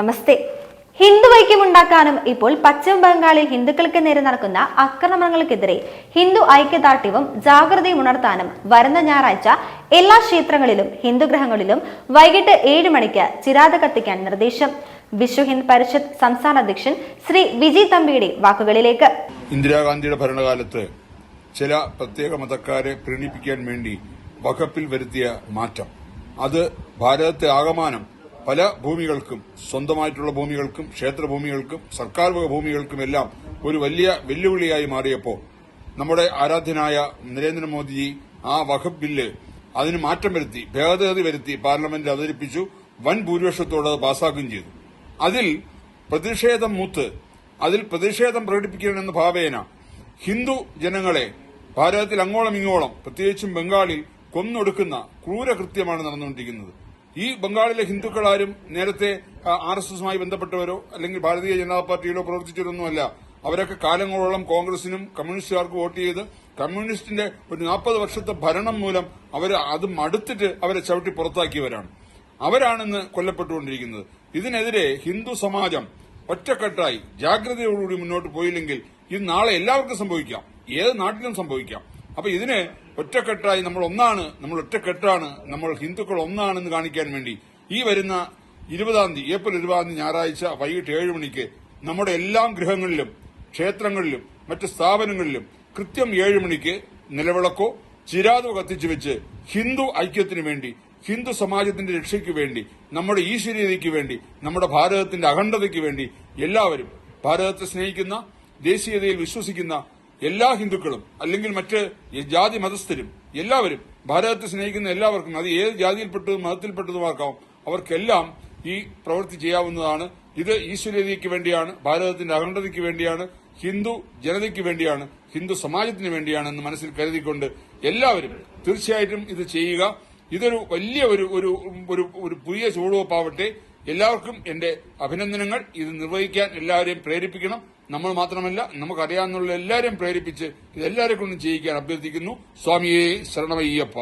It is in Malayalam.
നമസ്തേ. ഹിന്ദു ഐക്യമുണ്ടാക്കാനും ഇപ്പോൾ പശ്ചിമ ബംഗാളിൽ ഹിന്ദുക്കൾക്ക് നേരെ നടക്കുന്ന ആക്രമണങ്ങൾക്കെതിരെ ഹിന്ദു ഐക്യദാർഢ്യവും ജാഗ്രതയും ഉണർത്താനും വരുന്ന ഞായറാഴ്ച എല്ലാ ക്ഷേത്രങ്ങളിലും ഹിന്ദുഗ്രഹങ്ങളിലും വൈകിട്ട് 7 മണിക്ക് ചിരാത് കത്തിക്കാൻ നിർദ്ദേശം. വിശ്വ ഹിന്ദ് പരിഷത്ത് സംസ്ഥാന അധ്യക്ഷൻ ശ്രീ വിജി തമ്പിയുടെ വാക്കുകളിലേക്ക്. ഇന്ദിരാഗാന്ധിയുടെ ഭരണകാലത്ത് ചില പ്രത്യേക മതക്കാരെ പ്രീണിപ്പിക്കാൻ വേണ്ടി വഖഫിൽ വരുത്തിയ മാറ്റം അത് ഭാരതത്തെ ആകമാനം പല ഭൂമികൾക്കും, സ്വന്തമായിട്ടുള്ള ഭൂമികൾക്കും, ക്ഷേത്രഭൂമികൾക്കും, സർക്കാർ വക ഭൂമികൾക്കുമെല്ലാം ഒരു വലിയ വെല്ലുവിളിയായി മാറിയപ്പോൾ നമ്മുടെ ആരാധ്യനായ നരേന്ദ്രമോദിജി ആ വഖഫ് ബില്ല് അതിന് മാറ്റം വരുത്തി, ഭേദഗതി വരുത്തി പാർലമെന്റിൽ അവതരിപ്പിച്ചു. വൻ ഭൂരിപക്ഷത്തോടെ അത് പാസാക്കുകയും ചെയ്തു. അതിൽ പ്രതിഷേധം മൂത്ത് അതിൽ പ്രതിഷേധം പ്രകടിപ്പിക്കണമെന്ന ഭാവേന ഹിന്ദു ജനങ്ങളെ ഭാരതത്തിൽ അങ്ങോളം ഇങ്ങോളം, പ്രത്യേകിച്ചും ബംഗാളിൽ കൊന്നൊടുക്കുന്ന ക്രൂരകൃത്യമാണ് നടന്നുകൊണ്ടിരിക്കുന്നത്. ഈ ബംഗാളിലെ ഹിന്ദുക്കളാരും നേരത്തെ RSSുമായി ബന്ധപ്പെട്ടവരോ അല്ലെങ്കിൽ ഭാരതീയ ജനതാ പാർട്ടിയിലോ പ്രവർത്തിച്ചവരൊന്നുമല്ല. അവരൊക്കെ കാലങ്ങളോളം കോൺഗ്രസിനും കമ്മ്യൂണിസ്റ്റുകാർക്കും വോട്ട് ചെയ്ത് കമ്മ്യൂണിസ്റ്റിന്റെ ഒരു 40 വർഷത്തെ ഭരണം മൂലം അവർ അത് മടുത്തിട്ട് അവരെ ചവിട്ടി പുറത്താക്കിയവരാണ്. അവരാണിന്ന് കൊല്ലപ്പെട്ടുകൊണ്ടിരിക്കുന്നത്. ഇതിനെതിരെ ഹിന്ദു സമാജം ഒറ്റക്കെട്ടായി ജാഗ്രതയോടുകൂടി മുന്നോട്ട് പോയില്ലെങ്കിൽ ഇത് നാളെ എല്ലാവർക്കും സംഭവിക്കാം, ഏത് നാട്ടിലും സംഭവിക്കാം. അപ്പൊ ഇതിന് ഒറ്റക്കെട്ടായി നമ്മൾ ഒന്നാണ്, നമ്മൾ ഒറ്റക്കെട്ടാണ്, നമ്മൾ ഹിന്ദുക്കൾ ഒന്നാണെന്ന് കാണിക്കാൻ വേണ്ടി ഈ വരുന്ന 20-ാം തീയതി, ഏപ്രിൽ 20-ാം തീയതി ഞായറാഴ്ച വൈകിട്ട് 7 മണിക്ക് നമ്മുടെ എല്ലാ ഗൃഹങ്ങളിലും, ക്ഷേത്രങ്ങളിലും, മറ്റ് സ്ഥാപനങ്ങളിലും കൃത്യം 7 മണിക്ക് നിലവിളക്കോ ചിരാതോ കത്തിച്ചു വെച്ച് ഹിന്ദു ഐക്യത്തിനു വേണ്ടി, ഹിന്ദു സമാജത്തിന്റെ രക്ഷയ്ക്ക് വേണ്ടി, നമ്മുടെ ഈശ്വരീയതയ്ക്ക് വേണ്ടി, നമ്മുടെ ഭാരതത്തിന്റെ അഖണ്ഡതയ്ക്ക് വേണ്ടി എല്ലാവരും, ഭാരതത്തെ സ്നേഹിക്കുന്ന, ദേശീയതയിൽ വിശ്വസിക്കുന്ന എല്ലാ ഹിന്ദുക്കളും അല്ലെങ്കിൽ മറ്റ് ജാതി മതസ്ഥരും എല്ലാവരും, ഭാരതത്തെ സ്നേഹിക്കുന്ന എല്ലാവർക്കും, അത് ഏത് ജാതിയിൽപ്പെട്ടതും മതത്തിൽപ്പെട്ടതുമാക്കാം, അവർക്കെല്ലാം ഈ പ്രവൃത്തി ചെയ്യാവുന്നതാണ്. ഇത് ഈശ്വരീയതയ്ക്ക് വേണ്ടിയാണ്, ഭാരതത്തിന്റെ അഖണ്ഡതയ്ക്ക് വേണ്ടിയാണ്, ഹിന്ദു ജനതയ്ക്ക് വേണ്ടിയാണ്, ഹിന്ദു സമാജത്തിന് വേണ്ടിയാണെന്ന് മനസ്സിൽ കരുതിക്കൊണ്ട് എല്ലാവരും തീർച്ചയായിട്ടും ഇത് ചെയ്യുക. ഇതൊരു വലിയ ഒരു പുതിയ ചുവടുവെപ്പാവട്ടെ. എല്ലാവർക്കും എന്റെ അഭിനന്ദനങ്ങൾ. ഇത് നിർവഹിക്കാൻ എല്ലാവരെയും പ്രേരിപ്പിക്കണം. നമ്മൾ മാത്രമല്ല, നമുക്കറിയാവുന്ന എല്ലാവരെയും പ്രേരിപ്പിച്ച് ഇതെല്ലാവരെ കൊണ്ടും ചെയ്യിക്കാൻ അഭ്യർത്ഥിക്കുന്നു. സ്വാമിയെ ശരണമയ്യപ്പ.